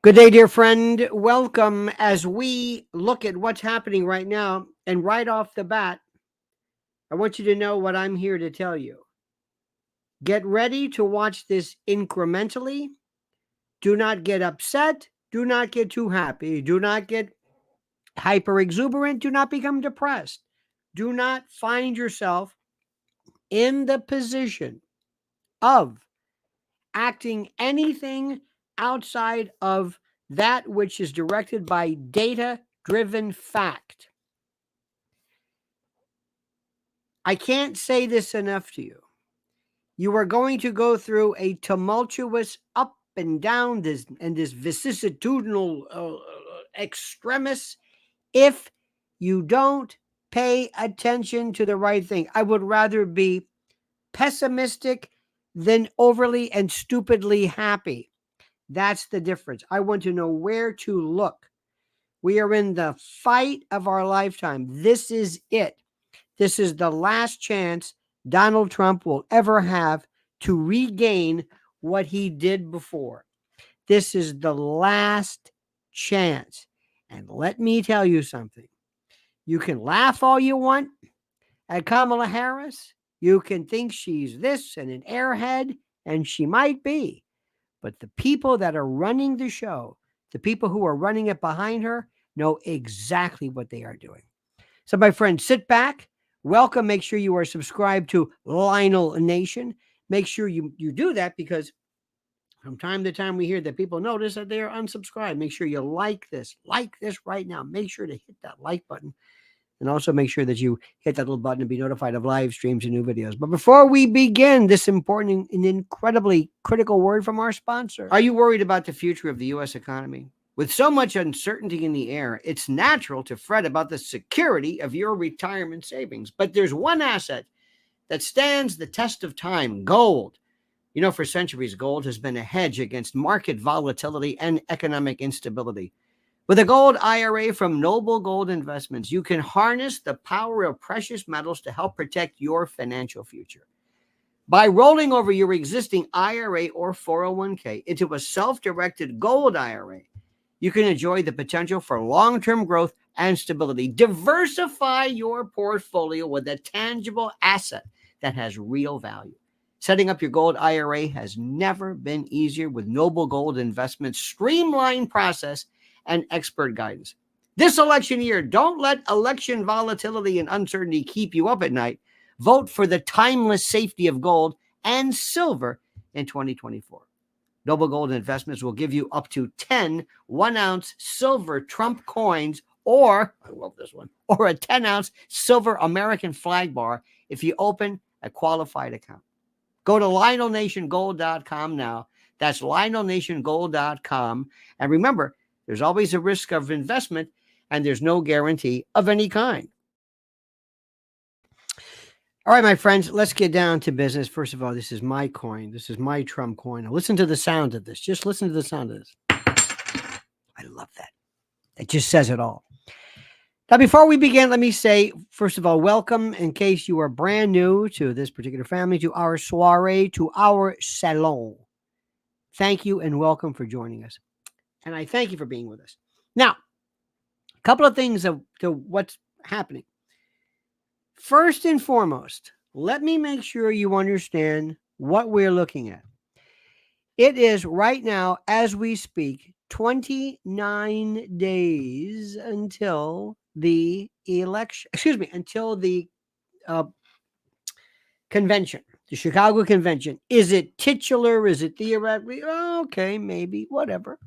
Good day, dear friend. Welcome as we look at what's happening right now. And right off the bat, I want you to know what I'm here to tell you. Get ready to watch this incrementally. Do not get upset. Do not get too happy. Do not get hyper exuberant. Do not become depressed. Do not find yourself in the position of acting anything outside of that which is directed by data driven fact. I can't say this enough to you. You are going to go through a tumultuous up and down this vicissitudinal extremis if you don't pay attention to the right thing. I would rather be pessimistic than overly and stupidly happy. That's the difference. I want to know where to look. We are in the fight of our lifetime. This is it. This is the last chance Donald Trump will ever have to regain what he did before. This is the last chance. And let me tell you something. You can laugh all you want at Kamala Harris. You can think she's this and an airhead, and she might be. But the people that are running the show, the people who are running it behind her, know exactly what they are doing. So, my friends, sit back. Welcome. Make sure you are subscribed to Lionel Nation. Make sure you do that because from time to time we hear that people notice that they are unsubscribed. Make sure you like this right now. Make sure to hit that like button. And also make sure that you hit that little button to be notified of live streams and new videos. But before we begin, this important and incredibly critical word from our sponsor. Are you worried about the future of the U.S. economy? With so much uncertainty in the air, it's natural to fret about the security of your retirement savings. But there's one asset that stands the test of time: gold. You know, for centuries, gold has been a hedge against market volatility and economic instability. With a gold IRA from Noble Gold Investments, you can harness the power of precious metals to help protect your financial future. By rolling over your existing IRA or 401k into a self-directed gold IRA, you can enjoy the potential for long-term growth and stability. Diversify your portfolio with a tangible asset that has real value. Setting up your gold IRA has never been easier with Noble Gold Investments' streamlined process and expert guidance. This election year, don't let election volatility and uncertainty keep you up at night. Vote for the timeless safety of gold and silver in 2024. Noble Gold Investments will give you up to 10 1-ounce silver Trump coins, or, I love this one, or a 10-ounce silver American flag bar if you open a qualified account. Go to LionelNationGold.com now. That's LionelNationGold.com. And remember, there's always a risk of investment, and there's no guarantee of any kind. All right, my friends, let's get down to business. First of all, this is my coin. This is my Trump coin. Now listen to the sound of this. Just listen to the sound of this. I love that. It just says it all. Now, before we begin, let me say, first of all, welcome in case you are brand new to this particular family, to our soiree, to our salon. Thank you and welcome for joining us. And I thank you for being with us. Now, a couple of things to what's happening. First and foremost, let me make sure you understand what we're looking at. It is right now, as we speak, 29 days until the election, until the convention, the Chicago convention. Is it titular? Is it theoretically? Okay, maybe, whatever.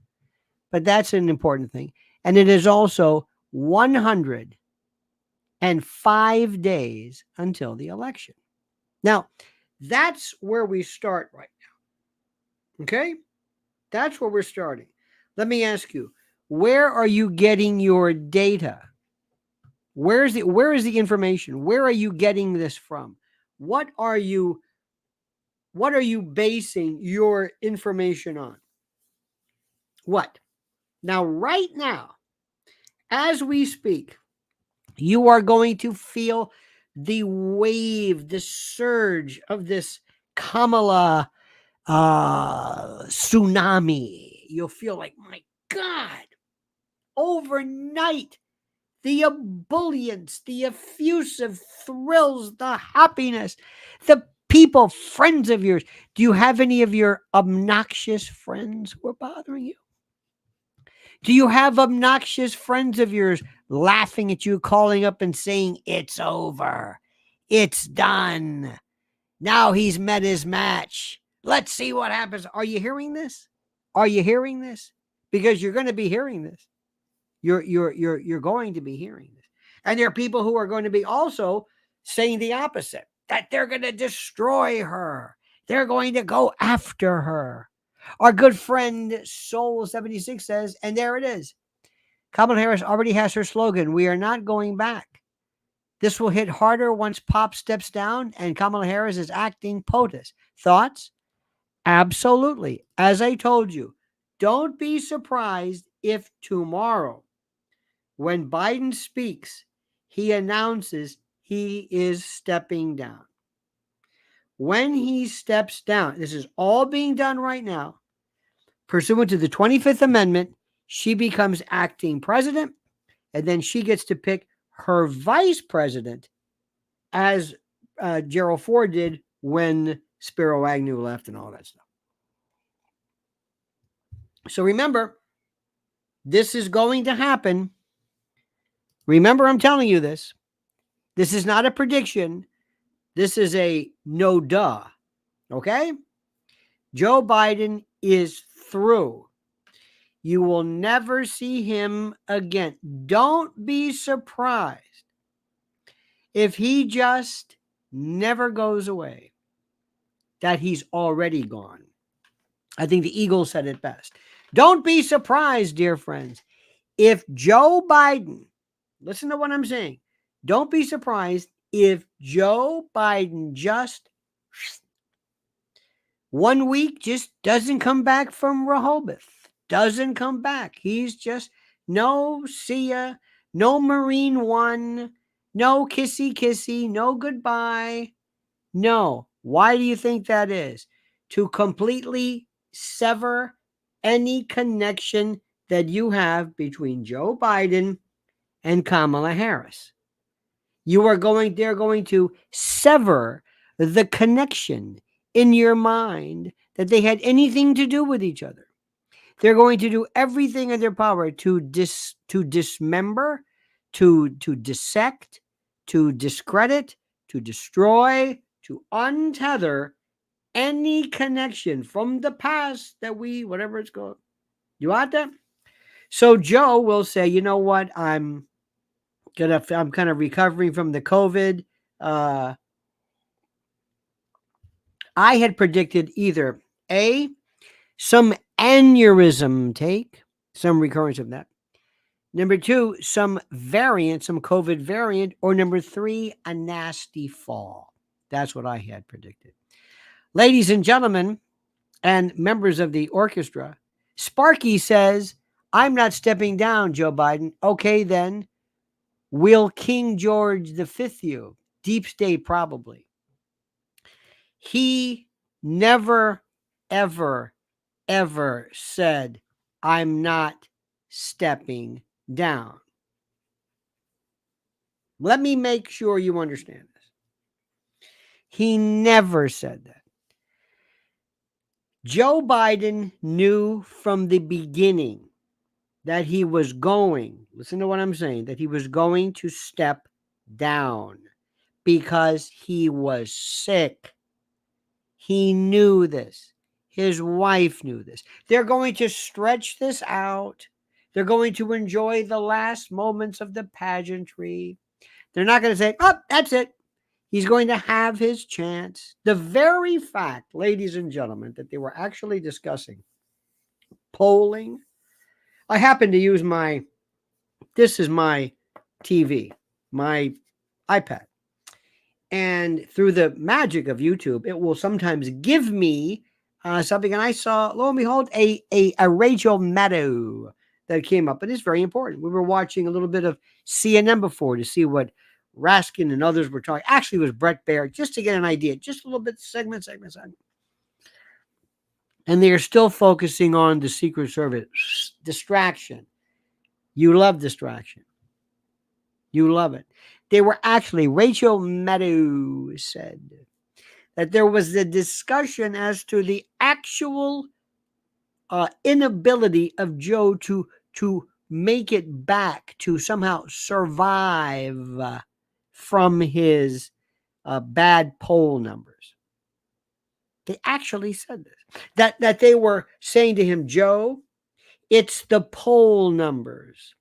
But that's an important thing. And it is also 105 days until the election. Now, that's where we start right now. Okay? That's where we're starting. Let me ask you, where are you getting your data? Where is the information? Where are you getting this from? What are you basing your information on? What? Now, right now, as we speak, you are going to feel the wave, the surge of this Kamala tsunami. You'll feel like, my God, overnight, the ebullience, the effusive thrills, the happiness, the people, friends of yours. Do you have any of your obnoxious friends who are bothering you? Do you have obnoxious friends of yours laughing at you, calling up and saying, it's over, it's done, now he's met his match, let's see what happens? Are you hearing this? Are you hearing this? Because you're going to be hearing this. You're going to be hearing this. And there are people who are going to be also saying the opposite, that they're going to destroy her. They're going to go after her. Our good friend Soul 76 says, and there it is. Kamala Harris already has her slogan, we are not going back. This will hit harder once Pop steps down and Kamala Harris is acting POTUS. Thoughts? Absolutely. As I told you, don't be surprised if tomorrow, when Biden speaks, he announces he is stepping down. When he steps down, this is all being done right now, pursuant to the 25th Amendment, she becomes acting president, and then she gets to pick her vice president, as Gerald Ford did when Spiro Agnew left and all that stuff. So remember, this is going to happen. Remember, I'm telling you this. This is not a prediction. This is a no duh. Okay? Joe Biden is through. You will never see him again. Don't be surprised if he just never goes away, that he's already gone. I think the Eagles said it best. Don't be surprised, dear friends, if Joe Biden, listen to what I'm saying, don't be surprised if Joe Biden just 1 week just doesn't come back from Rehoboth. Doesn't come back. He's just no see ya, no Marine One, no kissy kissy, no goodbye. No. Why do you think that is? To completely sever any connection that you have between Joe Biden and Kamala Harris. They're going to sever the connection in your mind that they had anything to do with each other. They're going to do everything in their power to dismember, to dissect, to discredit, to destroy, to untether any connection from the past that whatever it's called. You want that? So Joe will say, you know what? I'm kind of recovering from the COVID. I had predicted either A, some aneurysm take, some recurrence of that. Number 2, some variant, some COVID variant, or number 3, a nasty fall. That's what I had predicted. Ladies and gentlemen, and members of the orchestra, Sparky says, I'm not stepping down, Joe Biden. Okay, then, will King George V you? Deep state, probably. He never, ever, ever said, I'm not stepping down. Let me make sure you understand this. He never said that. Joe Biden knew from the beginning that he was going, listen to what I'm saying, that he was going to step down because he was sick. He knew this. His wife knew this. They're going to stretch this out. They're going to enjoy the last moments of the pageantry. They're not going to say, oh, that's it. He's going to have his chance. The very fact, ladies and gentlemen, that they were actually discussing polling. I happen to use this is my TV, my iPad. And through the magic of YouTube, it will sometimes give me something. And I saw, lo and behold, a Rachel Maddow that came up. And it's very important. We were watching a little bit of CNN before to see what Raskin and others were talking. Actually, it was Brett Baer, just to get an idea, just a little bit, segment. And they are still focusing on the Secret Service Distraction. You love distraction. You love it. They were actually, Rachel Maddow said that there was a discussion as to the actual inability of Joe to make it back, to somehow survive from his bad poll numbers. They actually said this. That they were saying to him, Joe, it's the poll numbers.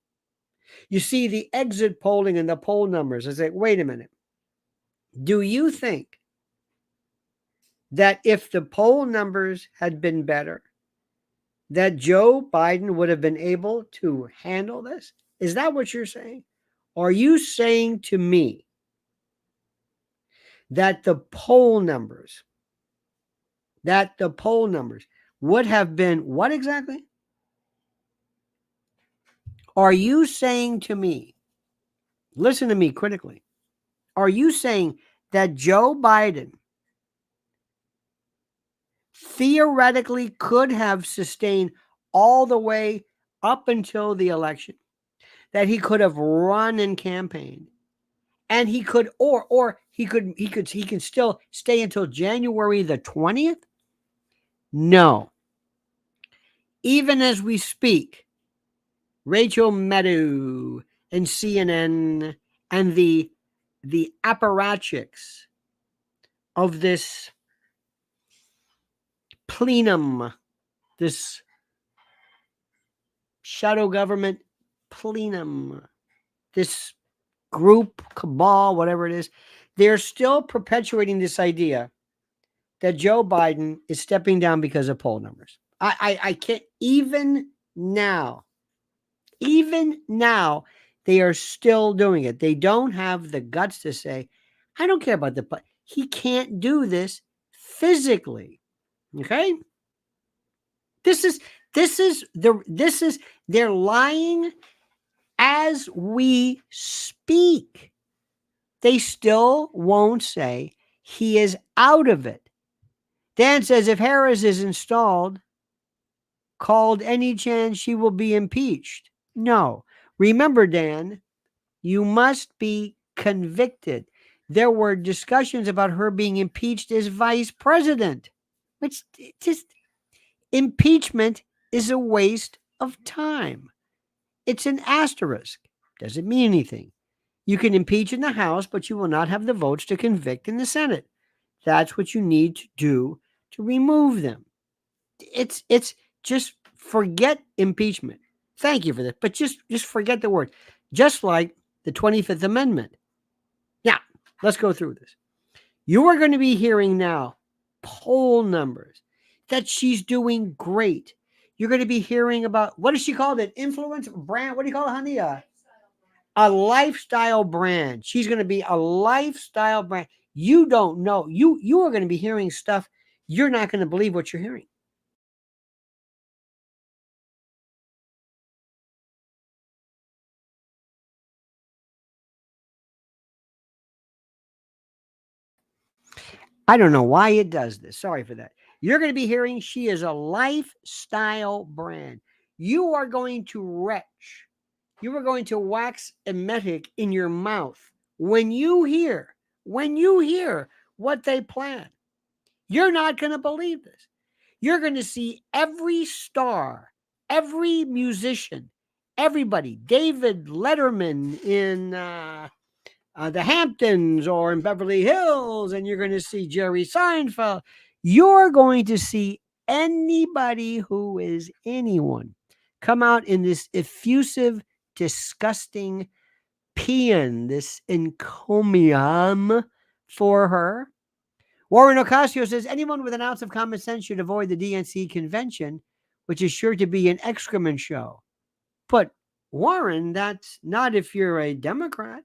You see the exit polling and the poll numbers. I say, wait a minute. Do you think that if the poll numbers had been better, that Joe Biden would have been able to handle this? Is that what you're saying? Are you saying to me that the poll numbers would have been what exactly? Are you saying to me, listen to me critically, are you saying that Joe Biden theoretically could have sustained all the way up until the election, that he could have run and campaigned, and he could, or he can still stay until January the 20th? No. Even as we speak, Rachel Maddow and CNN and the apparatchiks of this plenum, this shadow government plenum, this group, cabal, whatever it is, they're still perpetuating this idea that Joe Biden is stepping down because of poll numbers. I can't, even now, they are still doing it. They don't have the guts to say, I don't care about he can't do this physically. Okay? They're lying as we speak. They still won't say he is out of it. Dan says if Harris is installed, called any chance she will be impeached. No. Remember, Dan, you must be convicted. There were discussions about her being impeached as vice president, which just impeachment is a waste of time. It's an asterisk. Doesn't mean anything. You can impeach in the House, but you will not have the votes to convict in the Senate. That's what you need to do to remove them. It's just forget impeachment. Thank you for this, but just forget the word. Just like the 25th Amendment. Now, let's go through this. You are going to be hearing now poll numbers that she's doing great. You're going to be hearing about, what does she call it? Influence brand? What do you call it, honey? A lifestyle brand. She's going to be a lifestyle brand. You don't know. You are going to be hearing stuff. You're not going to believe what you're hearing. I don't know why it does this. Sorry for that. You're going to be hearing she is a lifestyle brand. You are going to retch. You are going to wax emetic in your mouth when you hear what they plan. You're not going to believe this. You're going to see every star, every musician, everybody, David Letterman in the Hamptons or in Beverly Hills, and you're going to see Jerry Seinfeld. You're going to see anybody who is anyone come out in this effusive, disgusting paean, this encomium for her. Warren Ocasio says anyone with an ounce of common sense should avoid the DNC convention, which is sure to be an excrement show. But Warren, that's not if you're a Democrat.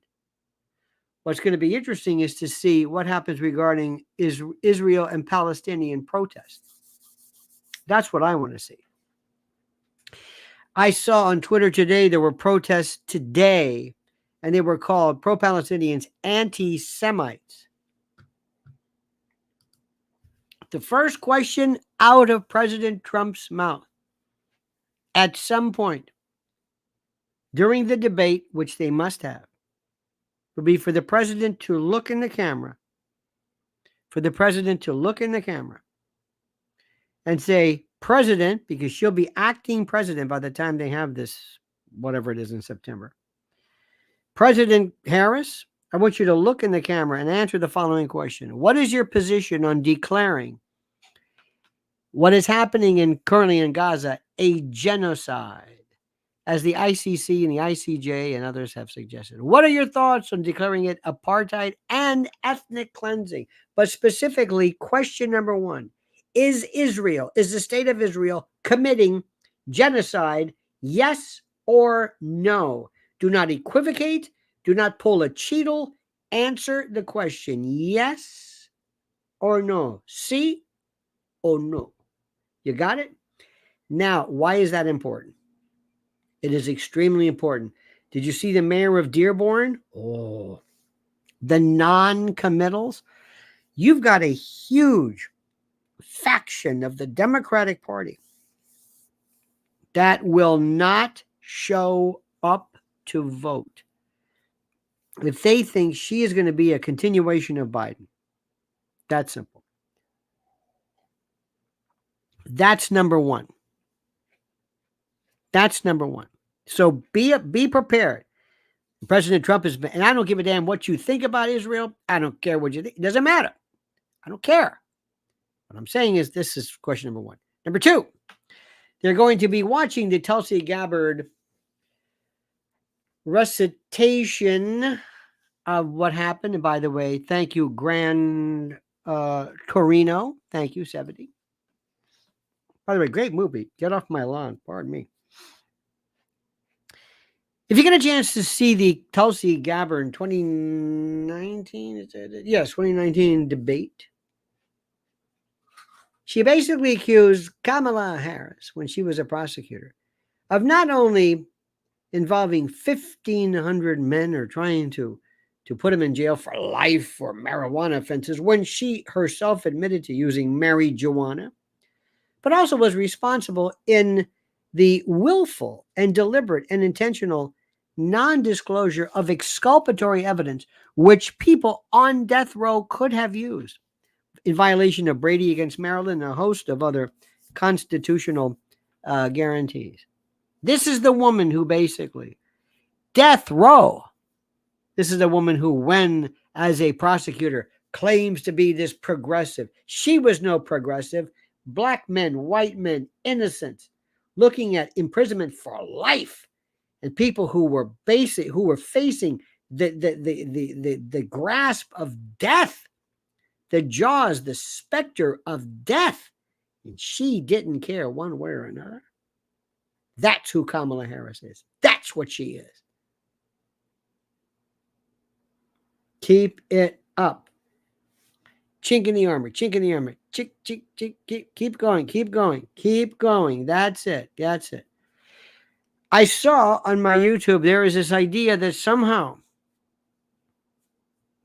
What's going to be interesting is to see what happens regarding Israel and Palestinian protests. That's what I want to see. I saw on Twitter today there were protests today, and they were called pro-Palestinians anti-Semites. The first question out of President Trump's mouth: at some point during the debate, which they must have, would be for the president to look in the camera, and say, President, because she'll be acting president by the time they have this, whatever it is in September. President Harris, I want you to look in the camera and answer the following question. What is your position on declaring what is happening currently in Gaza a genocide, as the ICC and the ICJ and others have suggested? What are your thoughts on declaring it apartheid and ethnic cleansing? But specifically, question number one, is the state of Israel committing genocide? Yes or no? Do not equivocate. Do not pull a Cheadle. Answer the question, yes or no. See or no. You got it? Now, why is that important? It is extremely important. Did you see the mayor of Dearborn? Oh, the non-committals. You've got a huge faction of the Democratic Party that will not show up to vote if they think she is going to be a continuation of Biden. That's simple. That's number one. So be prepared. President Trump has been, and I don't give a damn what you think about Israel. I don't care what you think. It doesn't matter. I don't care. What I'm saying is, this is question number one. Number two, they're going to be watching the Tulsi Gabbard recitation of what happened. And by the way, thank you, Gran Torino. Thank you, 70. By the way, great movie. Get off my lawn. Pardon me. If you get a chance to see the Tulsi Gabbard 2019, 2019 debate, she basically accused Kamala Harris, when she was a prosecutor, of not only involving 1,500 men or trying to put them in jail for life for marijuana offenses, when she herself admitted to using marijuana, but also was responsible in the willful and deliberate and intentional non-disclosure of exculpatory evidence, which people on death row could have used in violation of Brady against Maryland and a host of other constitutional guarantees. This is the woman who basically, death row. This is the woman who, when as a prosecutor, claims to be this progressive. She was no progressive. Black men, white men, innocents, looking at imprisonment for life, and people who were facing the grasp of death, the jaws, the specter of death, and she didn't care one way or another. That's who Kamala Harris is. That's what she is. Keep it up. Chink in the armor. Chink in the armor. Chick, chick, chick, keep going. Keep going. Keep going. That's it. That's it. I saw on my YouTube there is this idea that somehow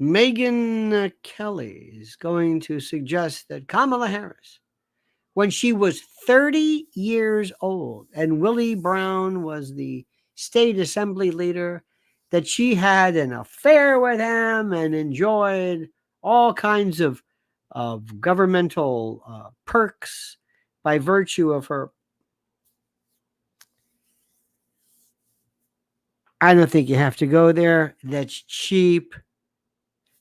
Megyn Kelly is going to suggest that Kamala Harris, when she was 30 years old and Willie Brown was the state assembly leader, that she had an affair with him and enjoyed all kinds of governmental perks by virtue of her. I don't think you have to go there. That's cheap.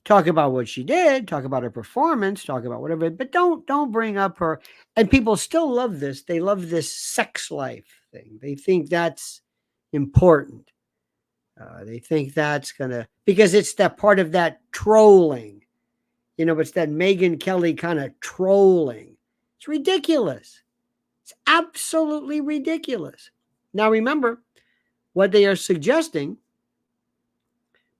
Talk about what she did, talk about her performance, talk about whatever, but don't bring up her. And people still love this. They love this sex life thing. They think that's important. They think that's because it's that part of that trolling. It's that Megyn Kelly kind of trolling. It's ridiculous. It's absolutely ridiculous. Now remember, what they are suggesting,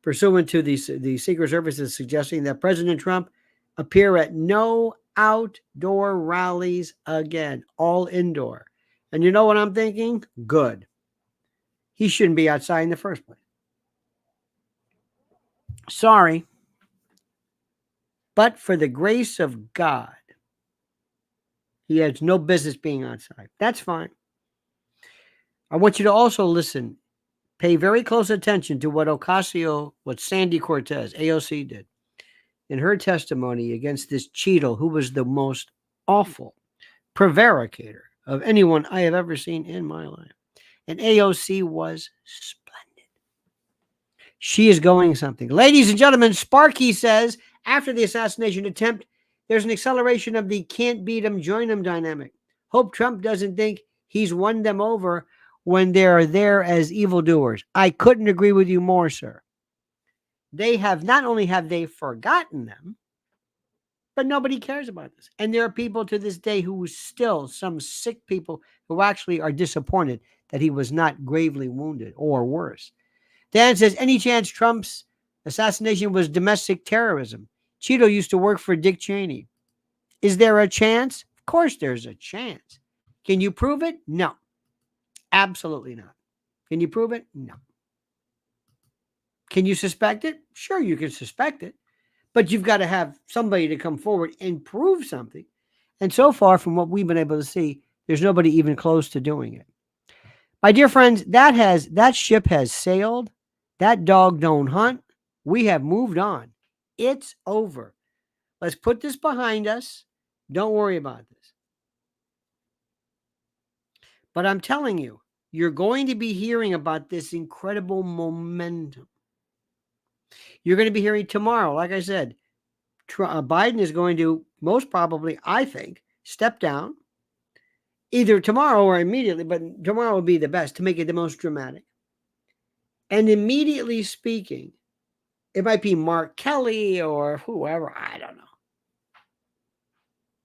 pursuant to the Secret Service, is suggesting that President Trump appear at no outdoor rallies again, all indoor. And you know what I'm thinking? Good. He shouldn't be outside in the first place. Sorry. But for the grace of God, he has no business being outside. That's fine. I want you to also listen, pay very close attention to what Sandy Cortez, AOC, did in her testimony against this Cheeto, who was the most awful prevaricator of anyone I have ever seen in my life. And AOC was splendid. She is going something. Ladies and gentlemen, Sparky says after the assassination attempt, there's an acceleration of the can't beat 'em, join 'em dynamic. Hope Trump doesn't think he's won them over when they're there as evildoers. I couldn't agree with you more, sir. They have not only have they forgotten them, but nobody cares about this. And there are people to this day who still, some sick people who actually are disappointed that he was not gravely wounded or worse. Dan says, any chance Trump's assassination was domestic terrorism? Cheeto used to work for Dick Cheney. Is there a chance? Of course there's a chance. Can you prove it? No. Absolutely not. Can you prove it? No. Can you suspect it? Sure, you can suspect it. But you've got to have somebody to come forward and prove something. And so far, from what we've been able to see, there's nobody even close to doing it. My dear friends, that ship has sailed. That dog don't hunt. We have moved on. It's over. Let's put this behind us. Don't worry about this. But I'm telling you, you're going to be hearing about this incredible momentum. You're going to be hearing tomorrow, like I said, Biden is going to most probably, I think, step down either tomorrow or immediately, but tomorrow would be the best to make it the most dramatic. And immediately speaking, it might be Mark Kelly or whoever, I don't know.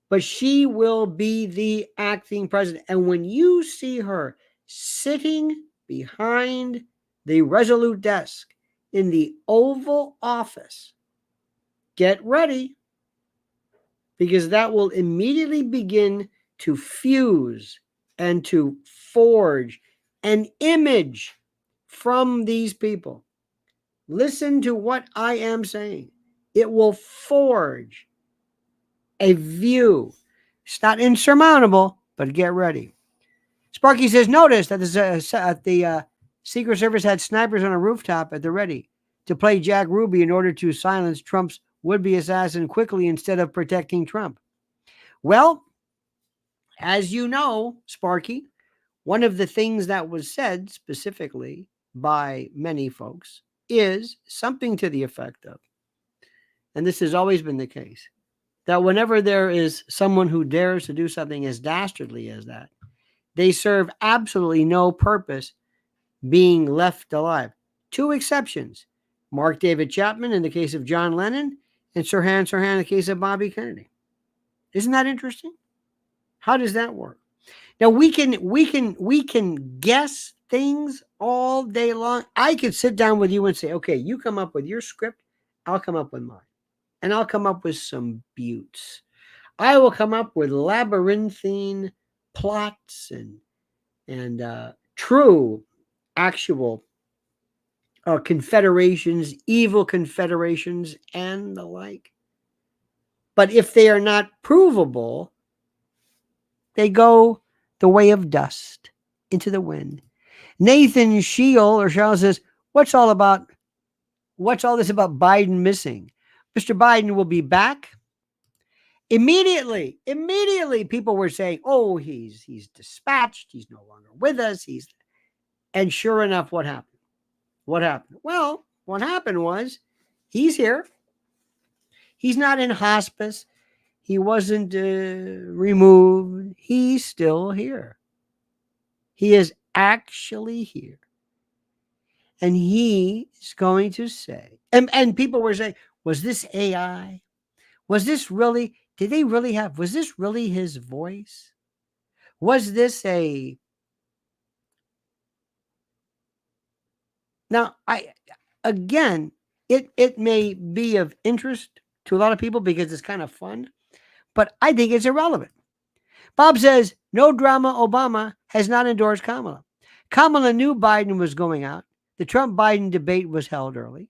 But she will be the acting president. And when you see her sitting behind the Resolute desk in the Oval Office, get ready, because that will immediately begin to fuse and to forge an image from these people. Listen to what I am saying. It will forge a view. It's not insurmountable, but get ready. Sparky says, notice that the Secret Service had snipers on a rooftop at the ready to play Jack Ruby in order to silence Trump's would-be assassin quickly instead of protecting Trump. Well, as you know, Sparky, one of the things that was said specifically by many folks is something to the effect of, and this has always been the case, that whenever there is someone who dares to do something as dastardly as that, they serve absolutely no purpose being left alive. Two exceptions: Mark David Chapman in the case of John Lennon, and Sirhan Sirhan in the case of Bobby Kennedy. Isn't that interesting? How does that work? Now we can guess things all day long. I could sit down with you and say, okay, you come up with your script, I'll come up with mine. And I'll come up with some buttes. I will come up with labyrinthine plots and true, actual confederations, evil confederations, and the like. But if they are not provable, they go the way of dust into the wind. Nathan Sheol says, what's all this about Biden missing? Mr. Biden will be back. Immediately, people were saying, oh, he's dispatched. He's no longer with us. And sure enough, what happened? Well, what happened was he's here. He's not in hospice. He wasn't removed. He's still here. He is actually here. And he is going to say, and people were saying, was this AI? Was this really, was this really his voice? Was this now it may be of interest to a lot of people because it's kind of fun, but I think it's irrelevant. Bob says, no drama, Obama has not endorsed Kamala. Kamala knew Biden was going out. The Trump-Biden debate was held early.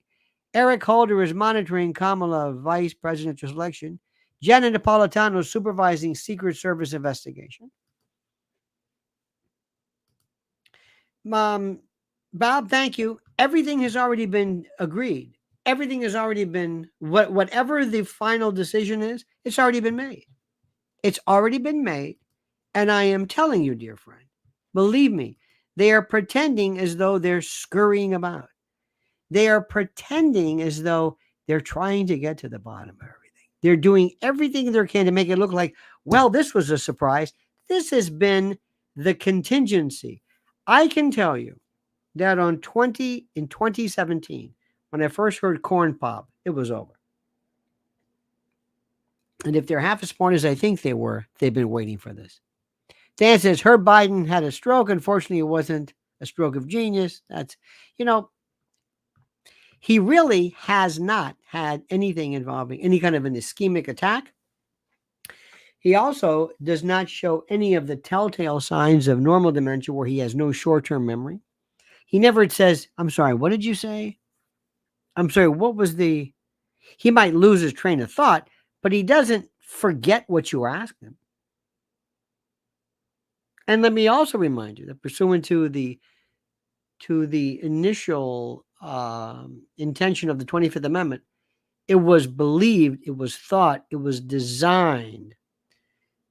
Eric Holder is monitoring Kamala vice presidential election. Janet Napolitano supervising Secret Service investigation. Bob, thank you. Everything has already been agreed. Everything has already been whatever the final decision is, it's already been made. It's already been made. And I am telling you, dear friend, believe me, they are pretending as though they're scurrying about. They are pretending as though they're trying to get to the bottom of everything. They're doing everything they can to make it look like, well, this was a surprise. This has been the contingency. I can tell you that in 2017, when I first heard corn pop, it was over. And if they're half as smart as I think they were, they've been waiting for this. Dan says Herb Biden had a stroke. Unfortunately, it wasn't a stroke of genius. That's, he really has not had anything involving any kind of an ischemic attack. He also does not show any of the telltale signs of normal dementia where he has no short-term memory. He never says, I'm sorry, what did you say? I'm sorry, what was the... He might lose his train of thought, but he doesn't forget what you asked him. And let me also remind you that pursuant to the initial intention of the 25th Amendment, it was believed, it was thought, it was designed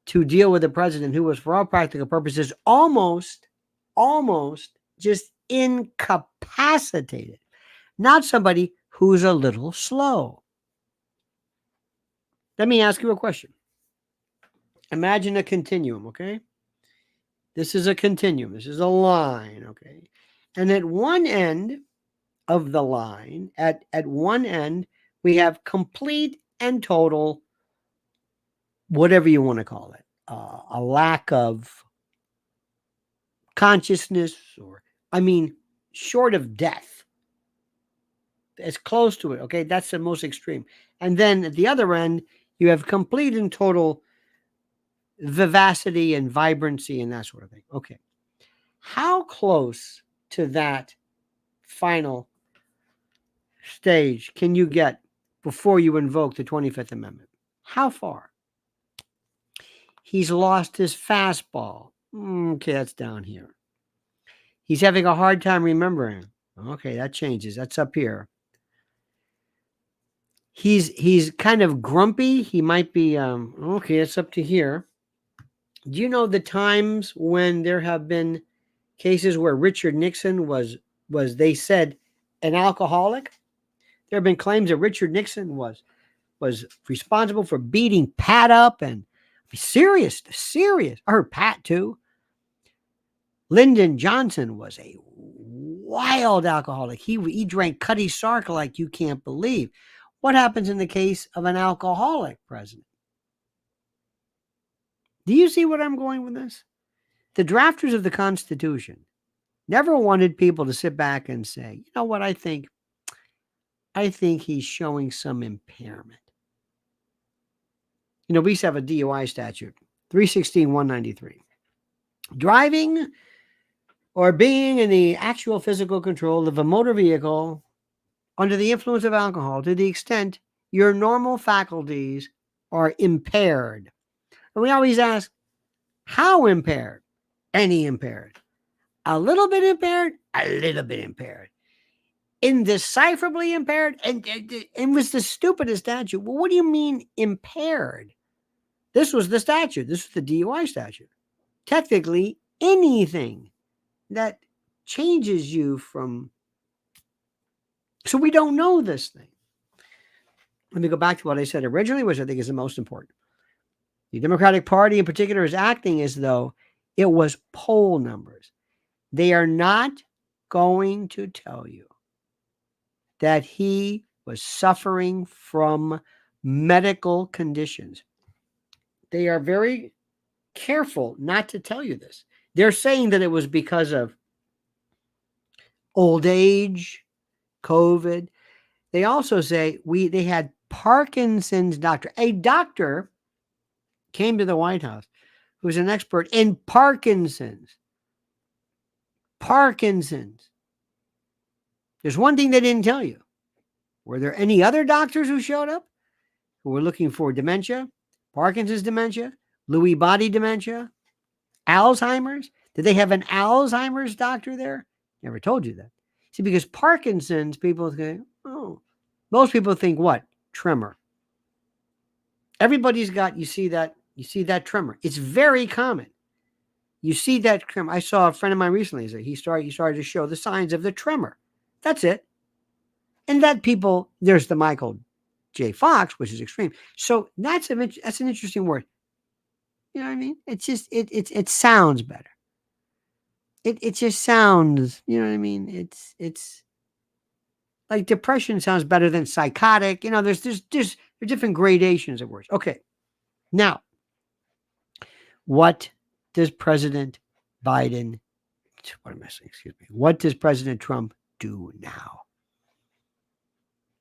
to deal with a president who was, for all practical purposes, almost just incapacitated, not somebody who's a little slow. Let me ask you a question. Imagine a continuum, okay? This is a continuum. This is a line, okay? And at one end of the line, at one end, we have complete and total, whatever you want to call it, a lack of consciousness, or, short of death. As close to it, okay? That's the most extreme. And then at the other end, you have complete and total vivacity and vibrancy and that sort of thing. Okay. How close to that final stage can you get before you invoke the 25th Amendment? How far? He's lost his fastball. Okay, that's down here. He's having a hard time remembering. Okay, that changes. That's up here. He's kind of grumpy. He might be okay, it's up to here. Do you know the times when there have been cases where Richard Nixon was they said an alcoholic? There have been claims that Richard Nixon was responsible for beating Pat up, and serious. I heard Pat too. Lyndon Johnson was a wild alcoholic. He drank Cutty Sark like you can't believe. What happens in the case of an alcoholic president? Do you see what I'm going with this? The drafters of the Constitution never wanted people to sit back and say, you know what, I think he's showing some impairment. We used to have a DUI statute, 316-193. Driving or being in the actual physical control of a motor vehicle under the influence of alcohol to the extent your normal faculties are impaired. And we always ask, how impaired? Any impaired. A little bit impaired? A little bit impaired. Indecipherably impaired? And it was the stupidest statute. Well, what do you mean impaired? This was the statute. This was the DUI statute. Technically, anything that changes you from... So we don't know this thing. Let me go back to what I said originally, which I think is the most important. The Democratic Party in particular is acting as though it was poll numbers. They are not going to tell you that he was suffering from medical conditions. They are very careful not to tell you this. They're saying that it was because of old age, COVID. They also say they had Parkinson's doctor. A doctor came to the White House who's an expert in Parkinson's. There's one thing they didn't tell you. Were there any other doctors who showed up who were looking for dementia, Parkinson's dementia, Lewy body dementia, Alzheimer's? Did they have an Alzheimer's doctor there? Never told you that. See, because Parkinson's, people think, oh, most people think what? Tremor. Everybody's got, you see that tremor. It's very common. You see that tremor. I saw a friend of mine recently, he started to show the signs of the tremor. That's it. And that people, there's the Michael J. Fox, which is extreme. So that's an interesting word. You know what I mean? It's just, it sounds better. It just sounds, you know what I mean? It's like depression sounds better than psychotic. You know, there's different gradations of words. Okay. Now, what does President Biden, what am I saying? Excuse me. What does President Trump do now?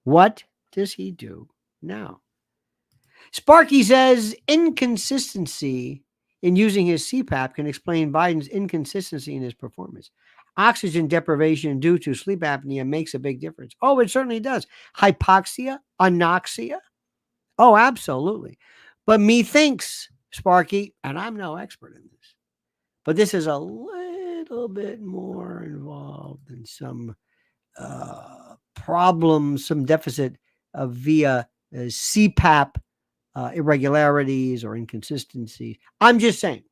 What does he do now? Sparky says inconsistency in using his CPAP can explain Biden's inconsistency in his performance. Oxygen deprivation due to sleep apnea makes a big difference. Oh, it certainly does. Hypoxia, anoxia. Oh, absolutely. But methinks, Sparky, and I'm no expert in this, but this is a little bit more involved in some problems, some deficit via CPAP irregularities or inconsistencies. I'm just saying,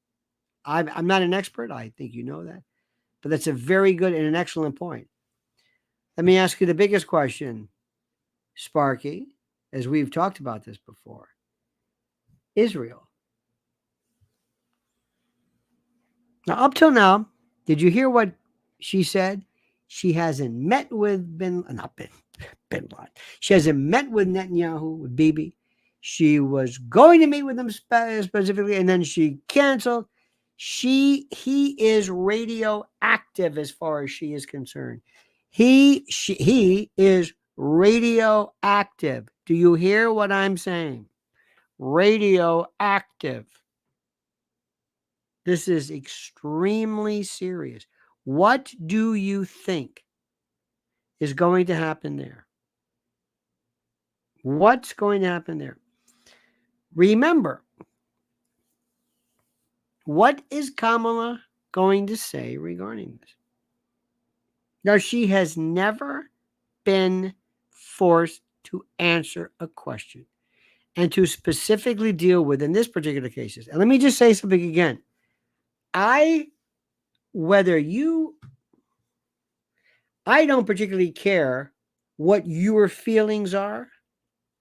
I'm not an expert. I think you know that. But that's a very good and an excellent point. Let me ask you the biggest question, Sparky, as we've talked about this before. Israel. Now, up till now, did you hear what she said? She hasn't met with Bin Laden. She hasn't met with Netanyahu, with Bibi. She was going to meet with him specifically, and then she canceled. He is radioactive as far as she is concerned. He is radioactive. Do you hear what I'm saying? Radioactive. This is extremely serious. What do you think is going to happen there? What's going to happen there? Remember, what is Kamala going to say regarding this? Now, she has never been forced to answer a question and to specifically deal with, in this particular case. And let me just say something again. I don't particularly care what your feelings are.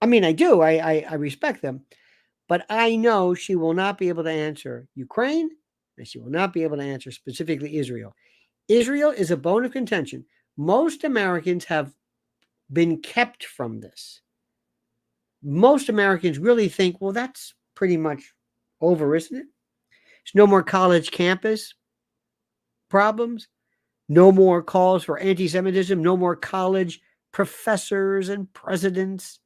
I mean, I do. I respect them. But I know she will not be able to answer Ukraine, and she will not be able to answer specifically Israel. Israel is a bone of contention. Most Americans have been kept from this. Most Americans really think, well, that's pretty much over, isn't it? There's no more college campus problems. No more calls for anti-Semitism. No more college professors and presidents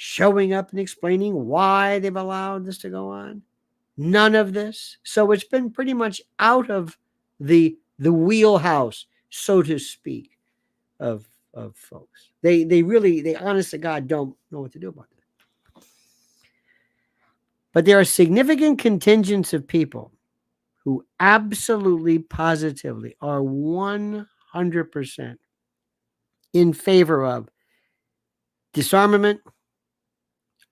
showing up and explaining why they've allowed this to go on. None of this. So it's been pretty much out of the wheelhouse, so to speak, of folks. They honest to God don't know what to do about it. But there are significant contingents of people who absolutely, positively are 100% in favor of disarmament.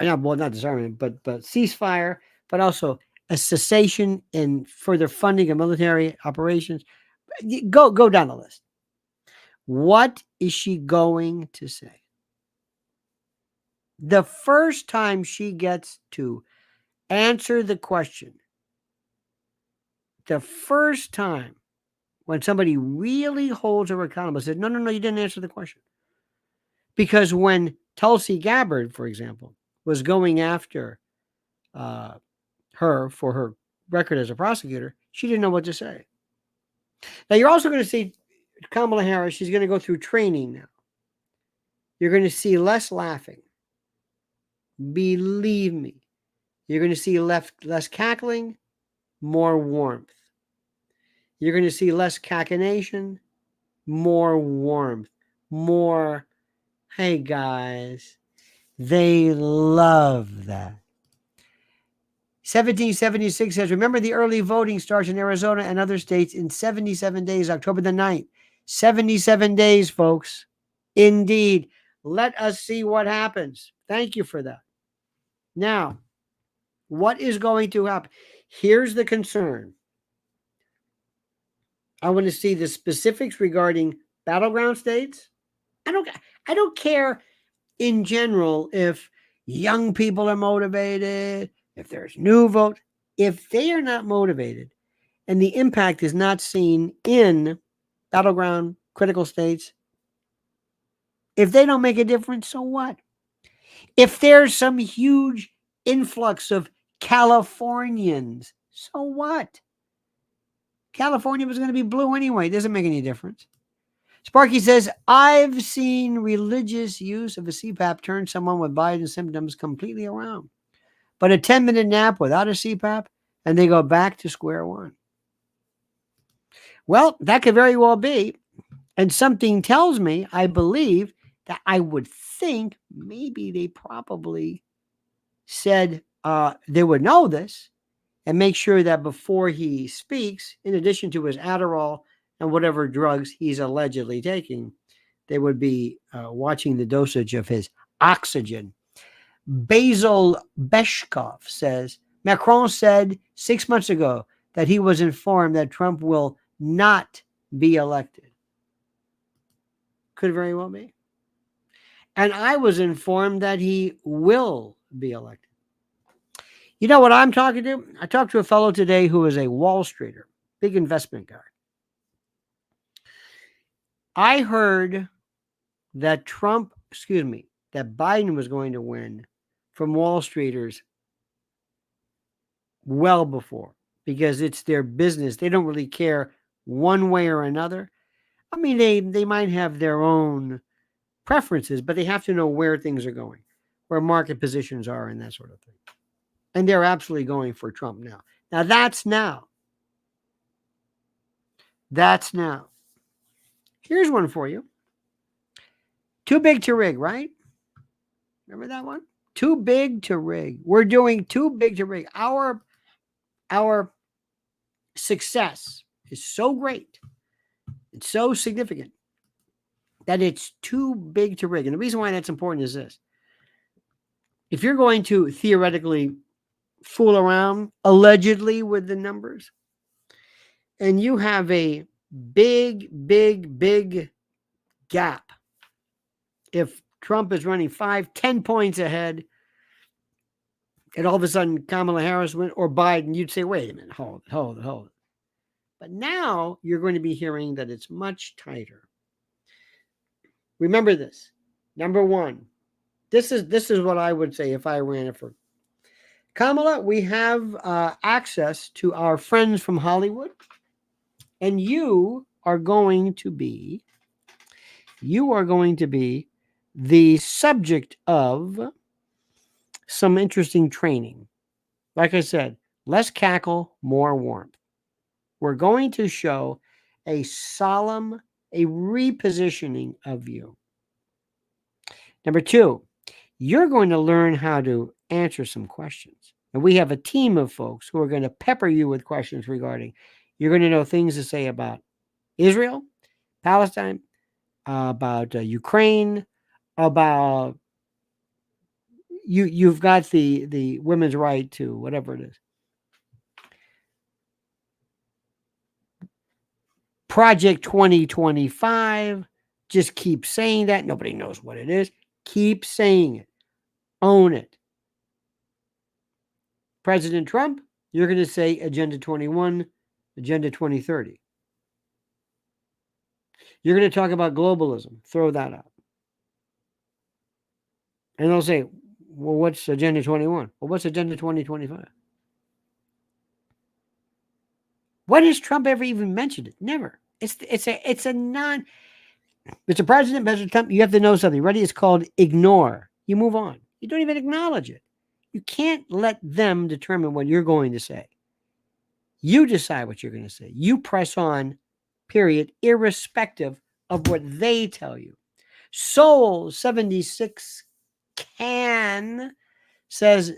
Well, not disarmament, but ceasefire, but also a cessation in further funding of military operations. Go down the list. What is she going to say? The first time she gets to answer the question, the first time when somebody really holds her accountable, says, no, you didn't answer the question. Because when Tulsi Gabbard, for example, was going after her for her record as a prosecutor, she didn't know what to say. Now, you're also going to see Kamala Harris. She's going to go through training now. You're going to see less laughing. Believe me. You're going to see less cackling, more warmth. You're going to see less cachinnation, more warmth, more, hey guys, they love that. 1776 says, remember the early voting starts in Arizona and other states in 77 days, October the 9th. 77 days, folks. Indeed. Let us see what happens. Thank you for that. Now, what is going to happen? Here's the concern. I want to see the specifics regarding battleground states. I don't care in general if young people are motivated, if there's new vote, if they are not motivated and the impact is not seen in battleground critical states, if they don't make a difference, so what? If there's some huge influx of Californians, so what? California was going to be blue anyway. It doesn't make any difference. Sparky says, I've seen religious use of a CPAP turn someone with Biden symptoms completely around. But a 10-minute nap without a CPAP, and they go back to square one. Well, that could very well be. And something tells me, I believe, that I would think maybe they probably said they would know this and make sure that before he speaks, in addition to his Adderall and whatever drugs he's allegedly taking, they would be watching the dosage of his oxygen. Basil Beshkov says, Macron said 6 months ago that he was informed that Trump will not be elected. Could very well be. And I was informed that he will be elected. You know what I'm talking to? I talked to a fellow today who is a Wall Streeter, big investment guy. I heard that that Biden was going to win from Wall Streeters well before, because it's their business. They don't really care one way or another. I mean, they might have their own preferences, but they have to know where things are going, where market positions are and that sort of thing. And they're absolutely going for Trump now. Now, that's now. That's now. Here's one for you. Too big to rig, right? Remember that one? Too big to rig. We're doing too big to rig. Our success is so great. It's so significant that it's too big to rig. And the reason why that's important is this. If you're going to theoretically fool around allegedly with the numbers, and you have a big gap. If Trump is running 5-10 points ahead, and all of a sudden Kamala Harris went, or Biden, you'd say, wait a minute, hold it. But now you're going to be hearing that it's much tighter. Remember this. Number one, this is what I would say if I ran it for Kamala. We have access to our friends from Hollywood, and you are going to be the subject of some interesting training. Like I said, less cackle, more warmth. We're going to show a repositioning of you. Number two, you're going to learn how to answer some questions. And we have a team of folks who are going to pepper you with questions regarding, you're going to know things to say about Israel, Palestine, about Ukraine, about you've got the women's right to whatever it is. Project 2025. Just keep saying that. Nobody knows what it is. Keep saying it. Own it. President Trump, you're going to say Agenda 21, Agenda 2030. You're going to talk about globalism. Throw that out. And they'll say, well, what's Agenda 21? Well, what's Agenda 2025? When has Trump ever even mentioned it? Never. It's a non. Mr. President Trump, you have to know something. Ready? It's called ignore. You move on. You don't even acknowledge it. You can't let them determine what you're going to say. You decide what you're going to say. You press on, period, irrespective of what they tell you. Soul 76 can says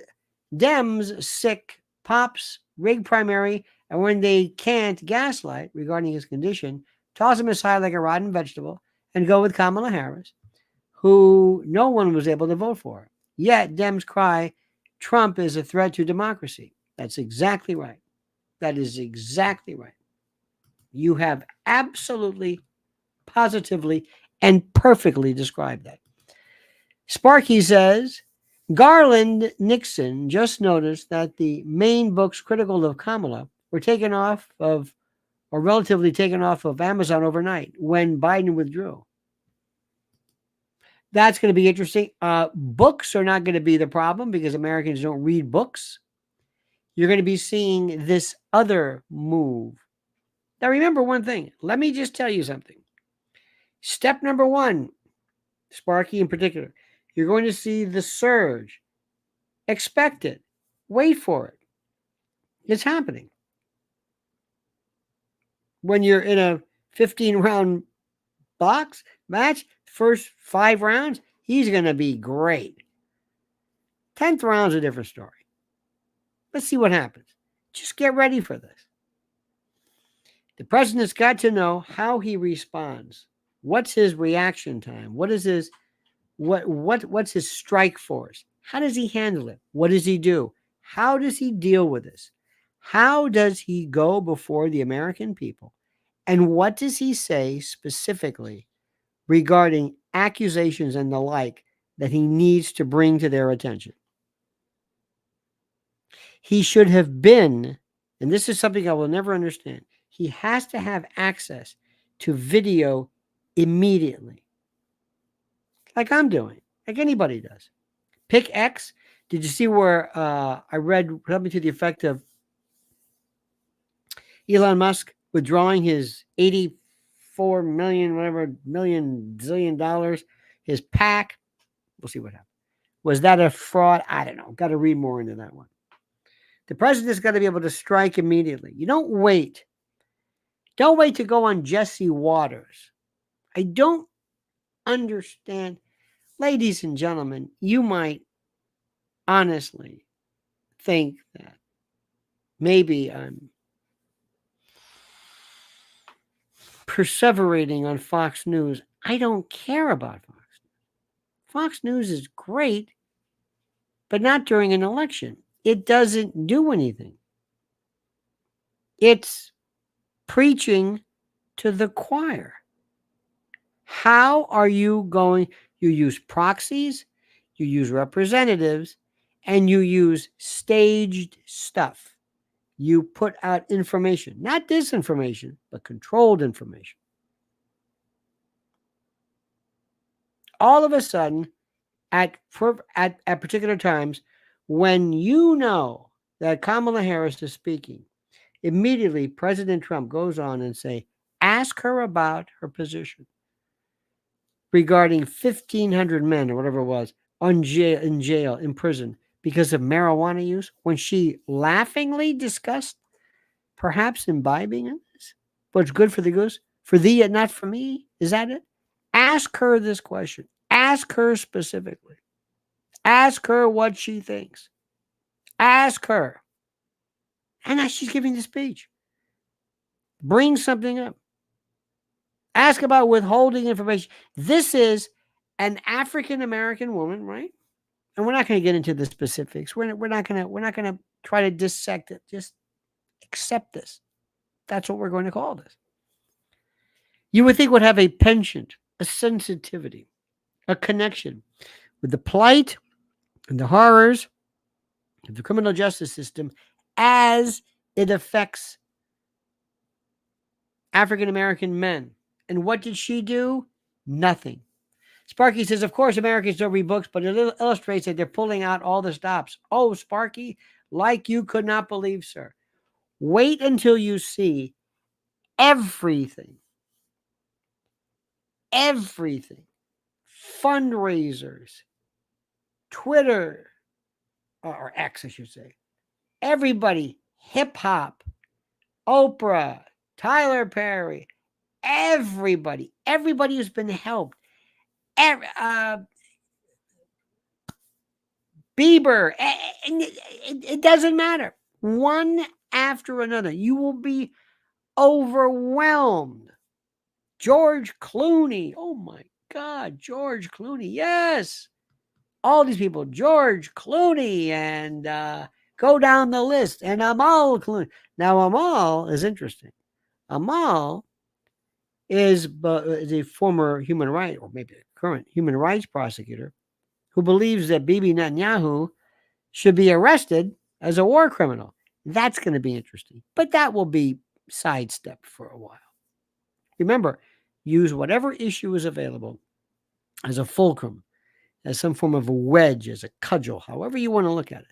Dems sick Pops, rig primary, and when they can't gaslight regarding his condition, toss him aside like a rotten vegetable and go with Kamala Harris, who no one was able to vote for. Yet Dems cry Trump is a threat to democracy. That's exactly right. That is exactly right. You have absolutely, positively, and perfectly described that. Sparky says Garland Nixon just noticed that the main books critical of Kamala were taken off of, or relatively taken off of Amazon overnight when Biden withdrew. That's going to be interesting. Books are not going to be the problem because Americans don't read books. You're going to be seeing this other move. Now, remember one thing. Let me just tell you something. Step number one, Sparky in particular, you're going to see the surge. Expect it. Wait for it. It's happening. When you're in a 15-round box match, first 5 rounds, he's going to be great. 10th round's a different story. Let's see what happens. Just get ready for this. The president's got to know how he responds. What's his reaction time? What is his what's his strike force? How does he handle it? What does he do? How does he deal with this? How does he go before the American people? And what does he say specifically regarding accusations and the like that he needs to bring to their attention? He should have been, and this is something I will never understand, he has to have access to video immediately. Like I'm doing, like anybody does. Pick X. Did you see where I read something to the effect of Elon Musk withdrawing his 84 million, whatever, million, zillion dollars, his PAC? We'll see what happens. Was that a fraud? I don't know. Got to read more into that one. The president's got to be able to strike immediately. You don't wait. Don't wait to go on Jesse Waters. I don't understand. Ladies and gentlemen, you might honestly think that maybe I'm perseverating on Fox News. I don't care about Fox News. Fox News is great, but not during an election. It doesn't do anything. It's preaching to the choir. How are you going? You use proxies, you use representatives, and you use staged stuff. You put out information, not disinformation, but controlled information. All of a sudden, at particular times, when you know that Kamala Harris is speaking, immediately President Trump goes on and say, ask her about her position regarding 1,500 men or whatever it was in jail, in prison because of marijuana use, when she laughingly discussed perhaps imbibing in this. But it's good for the goose, for thee yet not for me. Is that it? Ask her this question. Ask her specifically. Ask her what she thinks. Ask her. And now she's giving the speech. Bring something up. Ask about withholding information. This is an African American woman, right? And we're not going to get into the specifics. We're not going to try to dissect it. Just accept this. That's what we're going to call this. You would think would have a penchant, a sensitivity, a connection with the plight and the horrors of the criminal justice system as it affects African American men. And what did she do? Nothing. Sparky says, of course, Americans don't read books, but it illustrates that they're pulling out all the stops. Oh, Sparky, like you could not believe, sir. Wait until you see everything. Everything. Fundraisers. Twitter. Or X, I should say. Everybody. Hip hop. Oprah. Tyler Perry. Everybody. Everybody who's been helped. Bieber. It doesn't matter. one after another. You will be overwhelmed. George Clooney. Oh my God, George Clooney. Yes. All these people, George Clooney, and go down the list, and Amal Clooney. Now, Amal is interesting. Amal is a former human rights, or maybe a current human rights prosecutor, who believes that Bibi Netanyahu should be arrested as a war criminal. That's going to be interesting, but that will be sidestepped for a while. Remember, use whatever issue is available as a fulcrum, as some form of a wedge, as a cudgel, however you want to look at it.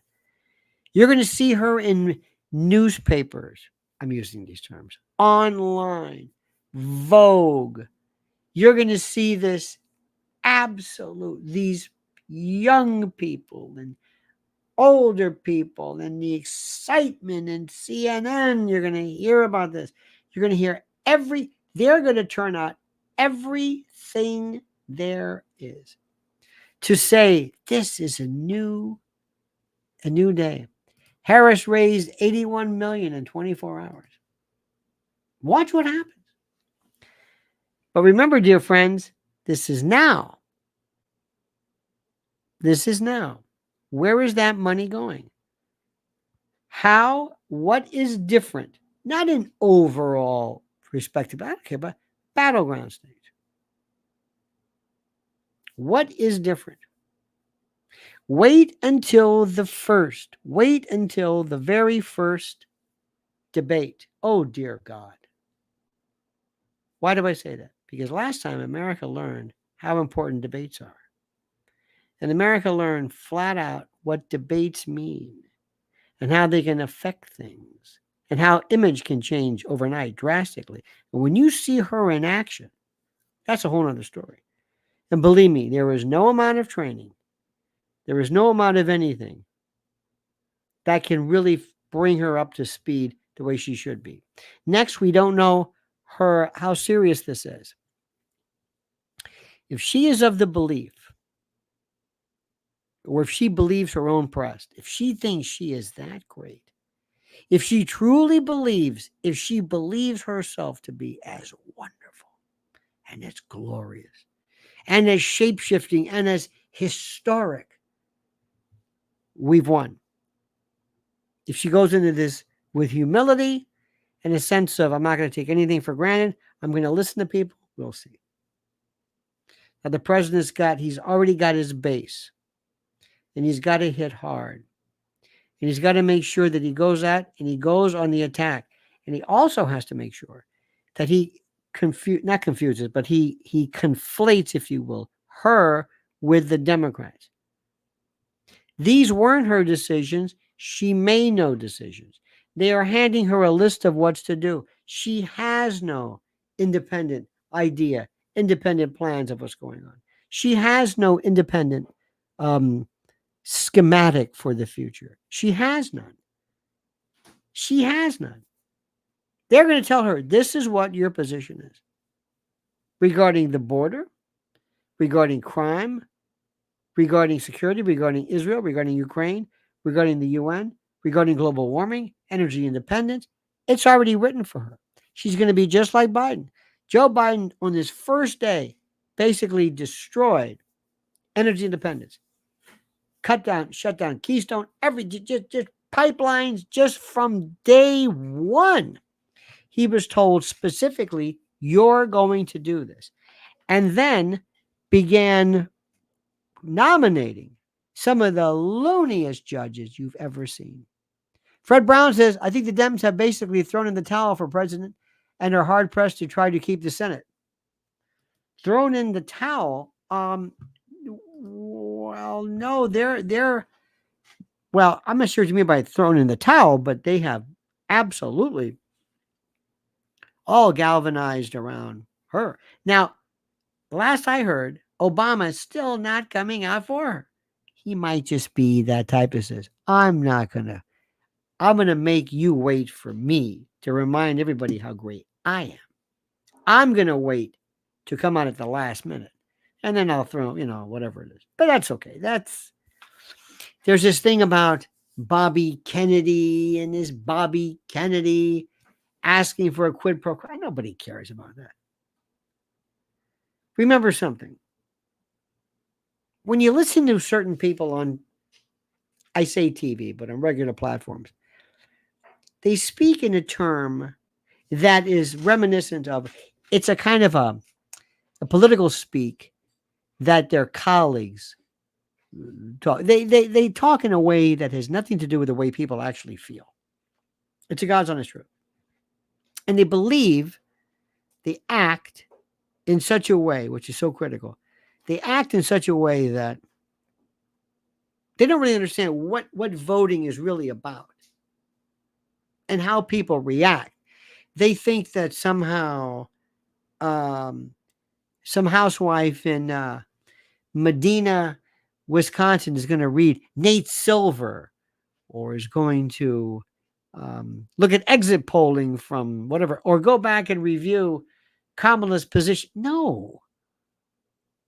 You're going to see her in newspapers. I'm using these terms. Online, Vogue. You're going to see this these young people and older people and the excitement and CNN. You're going to hear about this. You're going to hear they're going to turn out everything there is to say this is a new day. Harris raised $81 million in 24 hours. Watch what happens. But remember, dear friends, this is now. This is now. Where is that money going? What is different? Not in overall perspective, I don't care, but battleground stage. What is different? Wait until the very first debate. Oh, dear God. Why do I say that? Because last time America learned how important debates are. And America learned flat out what debates mean and how they can affect things and how image can change overnight drastically. And when you see her in action, that's a whole other story. And believe me, there is no amount of training, there is no amount of anything that can really bring her up to speed the way she should be. Next, we don't know how serious this is. If she is of the belief, or if she believes her own press, if she thinks she is that great, if she truly believes, if she believes herself to be as wonderful and as glorious and as shape-shifting and as historic, we've won. If she goes into this with humility and a sense of, I'm not going to take anything for granted, I'm going to listen to people, we'll see. Now, the president's he's already got his base, and he's got to hit hard. And he's got to make sure that he goes out and he goes on the attack. And he also has to make sure that he not confuses, but he conflates, if you will, her with the Democrats. These weren't her decisions. She made no decisions. They are handing her a list of what's to do. She has no independent idea, independent plans of what's going on. She has no independent schematic for the future. She has none. She has none. They're going to tell her, this is what your position is regarding the border, regarding crime, regarding security, regarding Israel, regarding Ukraine, regarding the UN, regarding global warming, energy independence. It's already written for her. She's going to be just like Biden. Joe Biden, on his first day, basically destroyed energy independence. Shut down Keystone, just pipelines just from day one. He was told specifically, you're going to do this. And then began nominating some of the looniest judges you've ever seen. Fred Brown says, I think the Dems have basically thrown in the towel for president and are hard pressed to try to keep the Senate. Thrown in the towel? Well, no, well, I'm not sure what you mean by thrown in the towel, but they have absolutely all galvanized around her. Now, last I heard, Obama is still not coming out for her. He might just be that type that says, I'm going to make you wait for me to remind everybody how great I am. I'm going to wait to come out at the last minute. And then I'll throw, whatever it is. But that's okay. There's this thing about Bobby Kennedy and his Bobby Kennedy asking for a quid pro quo. Nobody cares about that. Remember something. When you listen to certain people on, I say TV, but on regular platforms, they speak in a term that is reminiscent of, it's a kind of a political speak that their colleagues talk. They talk in a way that has nothing to do with the way people actually feel. It's a God's honest truth. And they believe, they act in such a way, which is so critical. They act in such a way that they don't really understand what voting is really about and how people react. They think that somehow some housewife in Medina, Wisconsin is going to read Nate Silver, or is going to look at exit polling from whatever, or go back and review Kamala's position. No,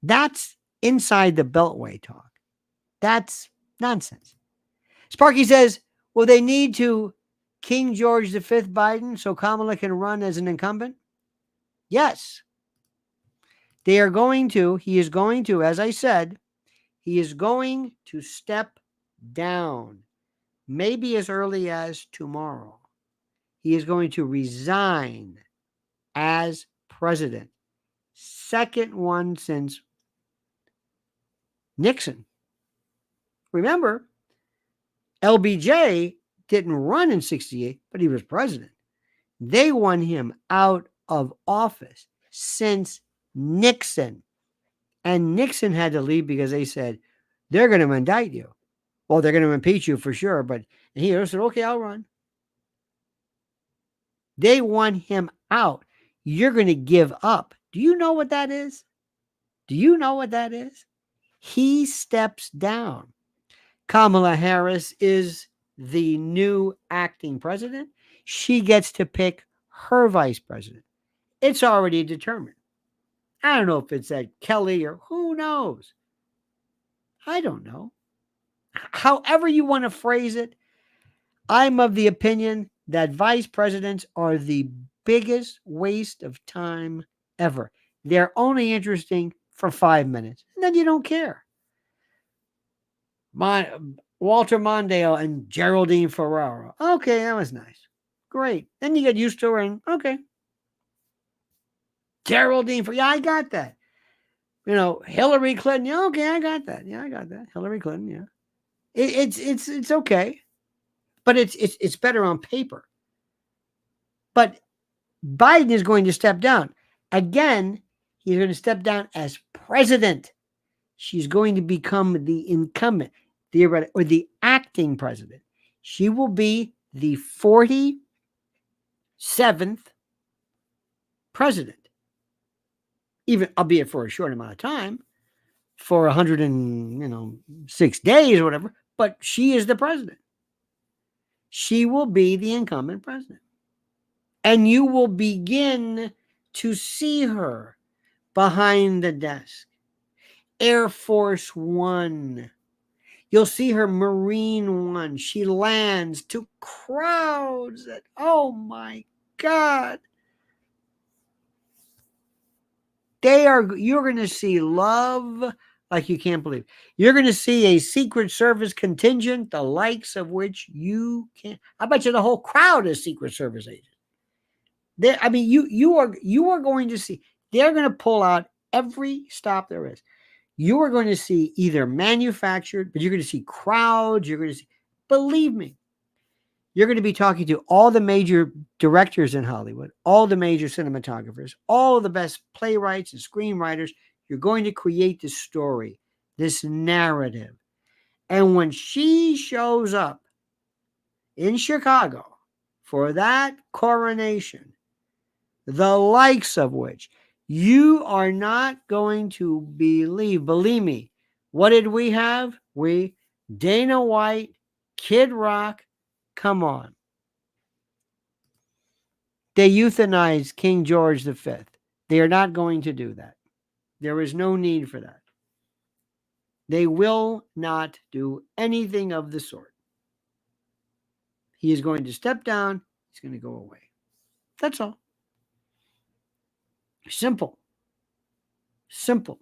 that's inside the Beltway talk. That's nonsense. Sparky says, well, they need to King George V Biden so Kamala can run as an incumbent? Yes. He is going to, as I said, he is going to step down, maybe as early as tomorrow. He is going to resign as president. Second one since Nixon. Remember, LBJ didn't run in 68, but he was president. They won him out of office since Nixon. And Nixon had to leave because they said, they're going to indict you. Well, they're going to impeach you for sure. But he said, okay, I'll run. They won him out. You're going to give up. Do you know what that is? Do you know what that is? He steps down. Kamala Harris is the new acting president. She gets to pick her vice president. It's already determined. I don't know if it's at Kelly or who knows. I don't know. However you want to phrase it, I'm of the opinion that vice presidents are the biggest waste of time ever. They're only interesting for 5 minutes, and then you don't care. Walter Mondale and Geraldine Ferraro. Okay, that was nice. Great. Then you get used to her, and okay. Geraldine Ferraro. Yeah, I got that. Hillary Clinton. Yeah, okay, I got that. Yeah, I got that. Hillary Clinton. Yeah, it's okay, but it's better on paper. But Biden is going to step down again. He's going to step down as president. She's going to become the incumbent, or the acting president. She will be the 47th president, even albeit for a short amount of time, for 106 days or whatever. But she is the president. She will be the incumbent president, and you will begin to see her behind the desk. Air Force One. You'll see her Marine One. She lands to crowds that, oh my God. You're going to see love like you can't believe. You're going to see a Secret Service contingent, the likes of which you can't. I bet you the whole crowd is Secret Service agents. You are going to see, they're going to pull out every stop there is. You are going to see either manufactured, but you're going to see crowds. You're going to see, believe me, you're going to be talking to all the major directors in Hollywood, all the major cinematographers, all of the best playwrights and screenwriters. You're going to create this story, this narrative. And when she shows up in Chicago for that coronation, the likes of which you are not going to believe. Believe me, what did we have? Dana White, Kid Rock, come on. They euthanized King George V. They are not going to do that. There is no need for that. They will not do anything of the sort. He is going to step down. He's going to go away. That's all. Simple. Simple.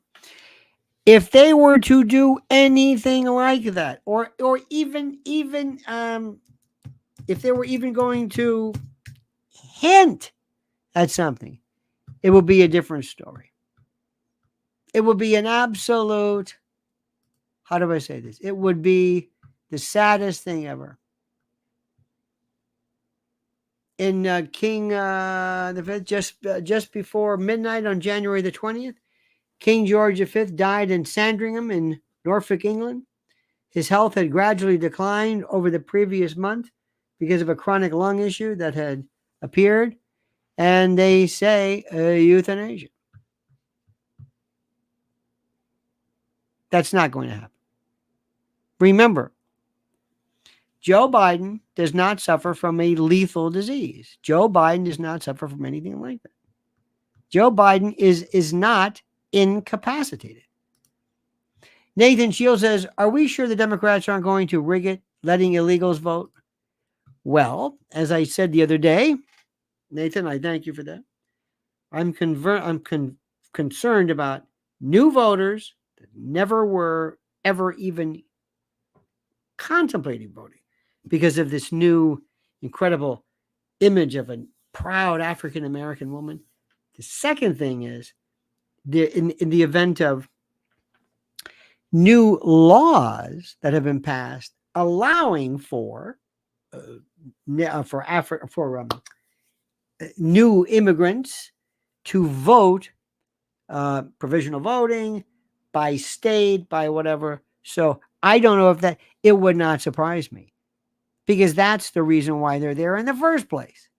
If they were to do anything like that, or even if they were even going to hint at something, it would be a different story. It would be an absolute, how do I say this? It would be the saddest thing ever. In King the Fifth, just before midnight on January the 20th, King George V died in Sandringham in Norfolk, England. His health had gradually declined over the previous month because of a chronic lung issue that had appeared, and they say euthanasia. That's not going to happen. Remember, Joe Biden does not suffer from a lethal disease. Joe Biden does not suffer from anything like that. Joe Biden is not incapacitated. Nathan Shields says, are we sure the Democrats aren't going to rig it, letting illegals vote? Well, as I said the other day, Nathan, I thank you for that. I'm concerned about new voters that never were ever even contemplating voting because of this new incredible image of a proud African-American woman. The second thing is, in the event of new laws that have been passed allowing for new immigrants to vote, provisional voting, by state, by whatever. So I don't know if that, it would not surprise me, because that's the reason why they're there in the first place.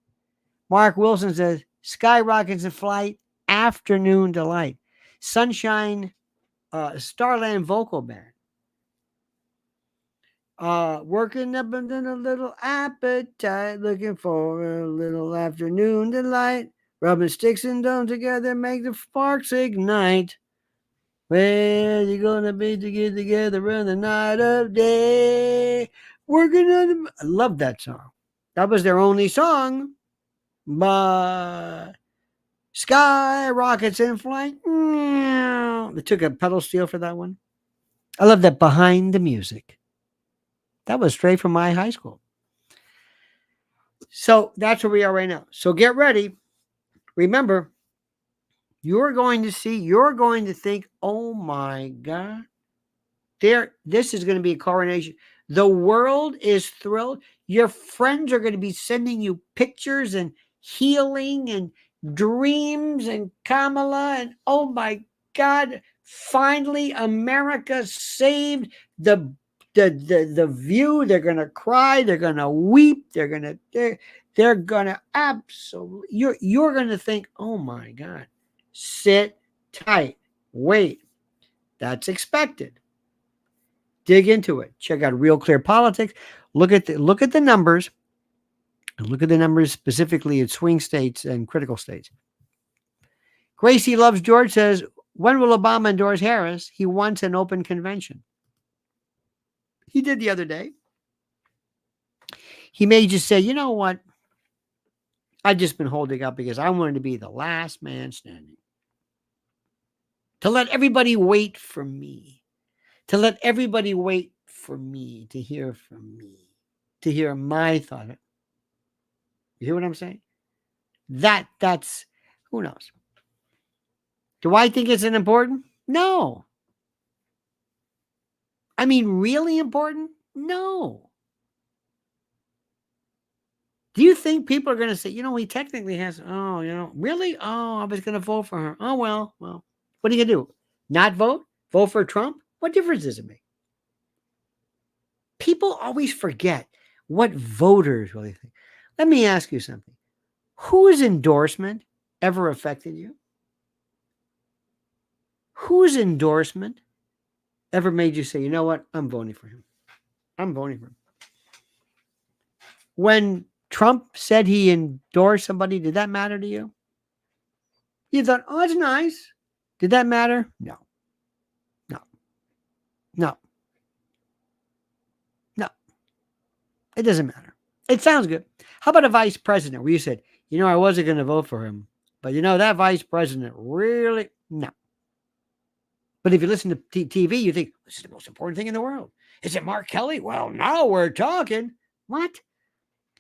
Mark Wilson says, skyrockets in flight, afternoon delight. Sunshine, Starland Vocal Band. Working up and then a little appetite, looking for a little afternoon delight. Rubbing sticks and stones together, make the sparks ignite. Where you gonna be to get together in the night of day? Working on the... I love that song. That was their only song. But sky rockets in flight. They took a pedal steel for that one. I love that behind the music. That was straight from my high school. So that's where we are right now. So get ready. Remember, you're going to think, oh my God, this is going to be a coronation. The world is thrilled. Your friends are going to be sending you pictures and healing and dreams and Kamala, and oh my God, finally America saved the view. They're going to cry, they're going to weep, they're going to absolutely, you're going to think, oh my God. Sit tight. Wait. That's expected. Dig into it. Check out Real Clear Politics. Look at the numbers. And look at the numbers specifically in swing states and critical states. Gracie Loves George says, when will Obama endorse Harris? He wants an open convention. He did the other day. He may just say, you know what? I've just been holding up because I wanted to be the last man standing. To let everybody wait for me. To let everybody wait for me, to hear from me, to hear my thought. You hear what I'm saying? That's, who knows? Do I think it's important? No. I mean, really important? No. Do you think people are going to say, he technically has, really? Oh, I was going to vote for her. Oh, well, what are you going to do? Not vote? Vote for Trump? What difference does it make? People always forget what voters really think. Let me ask you something. Whose endorsement ever affected you? Whose endorsement ever made you say, you know what? I'm voting for him. I'm voting for him. When Trump said he endorsed somebody, did that matter to you? You thought, oh, that's nice. Did that matter? No. It doesn't matter. It sounds good. How about a vice president where you said, I wasn't going to vote for him, but that vice president really, no. But if you listen to TV, you think, this is the most important thing in the world. Is it Mark Kelly? Well, now we're talking. What?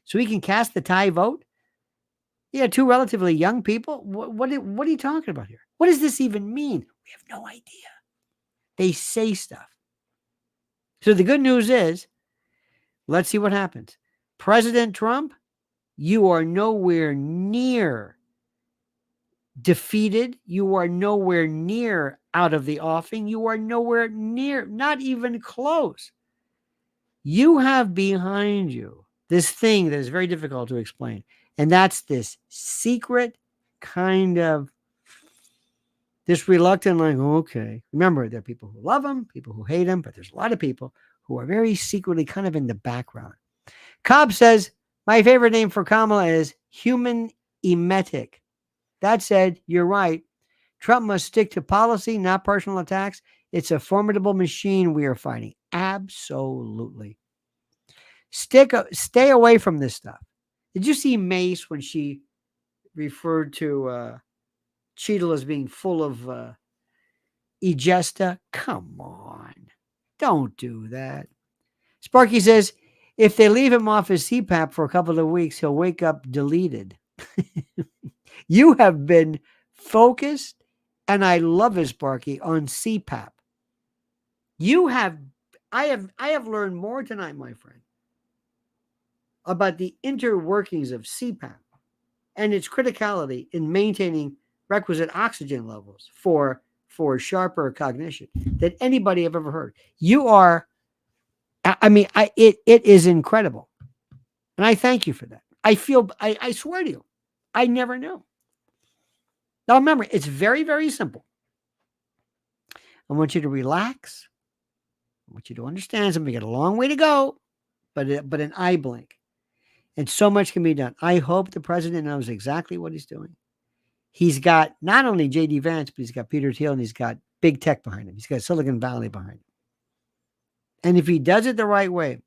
So we can cast the tie vote? Yeah, two relatively young people? What are you talking about here? What does this even mean? We have no idea. They say stuff. So the good news is, let's see what happens. President Trump, you are nowhere near defeated. You are nowhere near out of the offing. You are nowhere near, not even close. You have behind you this thing that is very difficult to explain. And that's this secret kind of this reluctant, like, okay. Remember, there are people who love him, people who hate him, but there's a lot of people who are very secretly kind of in the background. Cobb says, my favorite name for Kamala is human emetic. That said, you're right. Trump must stick to policy, not personal attacks. It's a formidable machine we are fighting. Absolutely. Stay away from this stuff. Did you see Mace when she referred to Cheadle as being full of egesta? Come on. Don't do that. Sparky says, if they leave him off his CPAP for a couple of weeks, he'll wake up deleted. You have been focused, and I love it, Sparky, on CPAP. I have learned more tonight, my friend, about the interworkings of CPAP and its criticality in maintaining requisite oxygen levels for sharper cognition than anybody I've ever heard. You are, it is incredible. And I thank you for that. I swear to you, I never knew. Now remember, it's very, very simple. I want you to relax. I want you to understand something. We got a long way to go, but an eye blink. And so much can be done. I hope the president knows exactly what he's doing. He's got not only J.D. Vance, but he's got Peter Thiel and he's got big tech behind him. He's got Silicon Valley behind him. And if he does it the right way,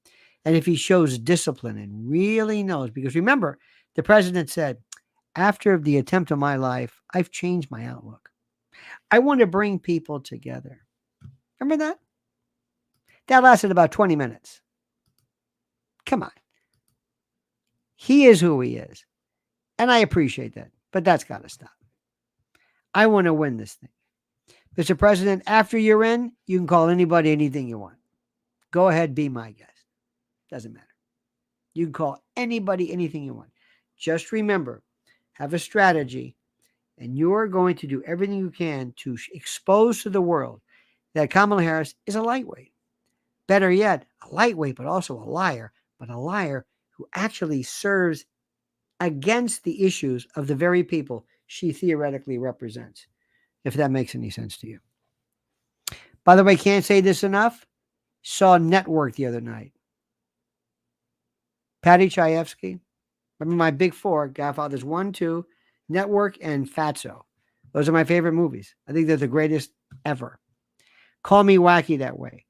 and if he shows discipline and really knows, because remember, the president said, after the attempt of my life, I've changed my outlook. I want to bring people together. Remember that? That lasted about 20 minutes. Come on. He is who he is. And I appreciate that. But that's got to stop. I want to win this thing. Mr. President, after you're in, you can call anybody anything you want. Go ahead, be my guest. Doesn't matter. You can call anybody anything you want. Just remember, have a strategy, and you're going to do everything you can to expose to the world that Kamala Harris is a lightweight. Better yet, a lightweight, but also a liar, but a liar who actually serves against the issues of the very people she theoretically represents, if that makes any sense to you. By the way, can't say this enough. Saw Network the other night. Patty Chayefsky. Remember my big four, Godfathers 1, 2, Network, and Fatso. Those are my favorite movies. I think they're the greatest ever. Call me wacky that way.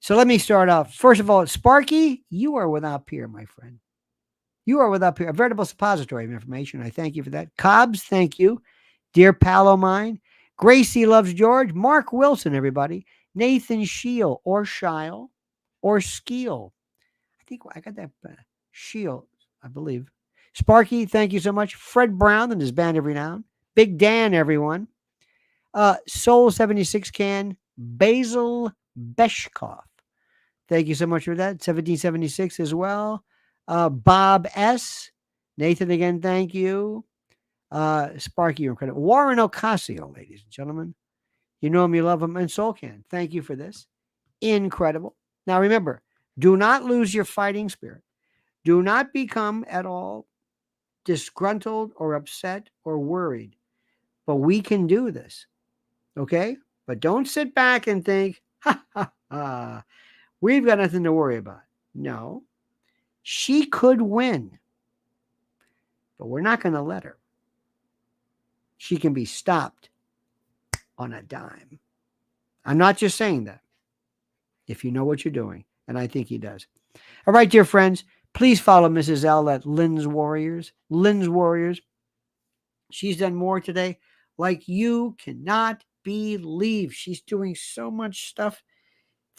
So let me start off. First of all, Sparky, you are without peer, my friend. You are without peer. A veritable suppository of information. I thank you for that. Cobbs, thank you. Dear pal of mine. Gracie loves George. Mark Wilson, everybody. Nathan Scheel or Schile or Skeel. I think I got that Scheel, I believe. Sparky, thank you so much. Fred Brown and his band of renown. Big Dan, everyone. Soul 76 Can. Basil Beshkoff. Thank you so much for that. 1776 as well. Bob S. Nathan again, thank you. Sparky, you're incredible. Warren Ocasio, ladies and gentlemen. You know him, you love him, and Soul Can. Thank you for this. Incredible. Now remember, do not lose your fighting spirit. Do not become at all disgruntled or upset or worried. But we can do this. Okay? But don't sit back and think, we've got nothing to worry about. No. She could win. But we're not going to let her. She can be stopped on a dime. I'm not just saying that. If you know what you're doing. And I think he does. All right, dear friends. Please follow Mrs. L at Lynn's Warriors. Lynn's Warriors. She's done more today like you cannot believe. She's doing so much stuff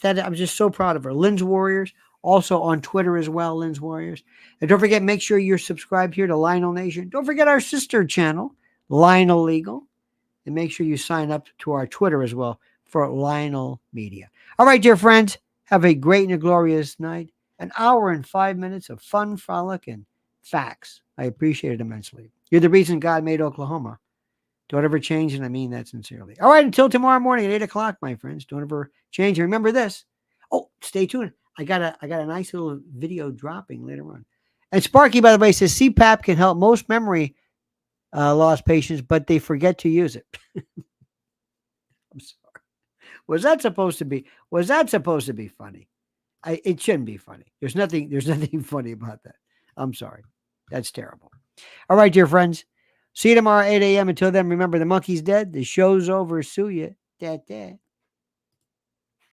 that I'm just so proud of her. Lynn's Warriors. Also on Twitter as well, Lynn's Warriors. And don't forget, make sure you're subscribed here to Lionel Nation. Don't forget our sister channel, Lionel Legal. And make sure you sign up to our Twitter as well for Lionel Media. All right, dear friends, have a great and a glorious night. An hour and 5 minutes of fun, frolic, and facts. I appreciate it immensely. You're the reason God made Oklahoma. Don't ever change, and I mean that sincerely. All right, until tomorrow morning at 8 o'clock, my friends. Don't ever change. And remember this. Oh, stay tuned. I got a nice little video dropping later on. And Sparky, by the way, says CPAP can help most memory loss patients, but they forget to use it. I'm sorry. Was that supposed to be funny? It shouldn't be funny. There's nothing funny about that. I'm sorry. That's terrible. All right, dear friends. See you tomorrow at 8 a.m. Until then, remember, the monkey's dead. The show's over. Sue ya. Da, da.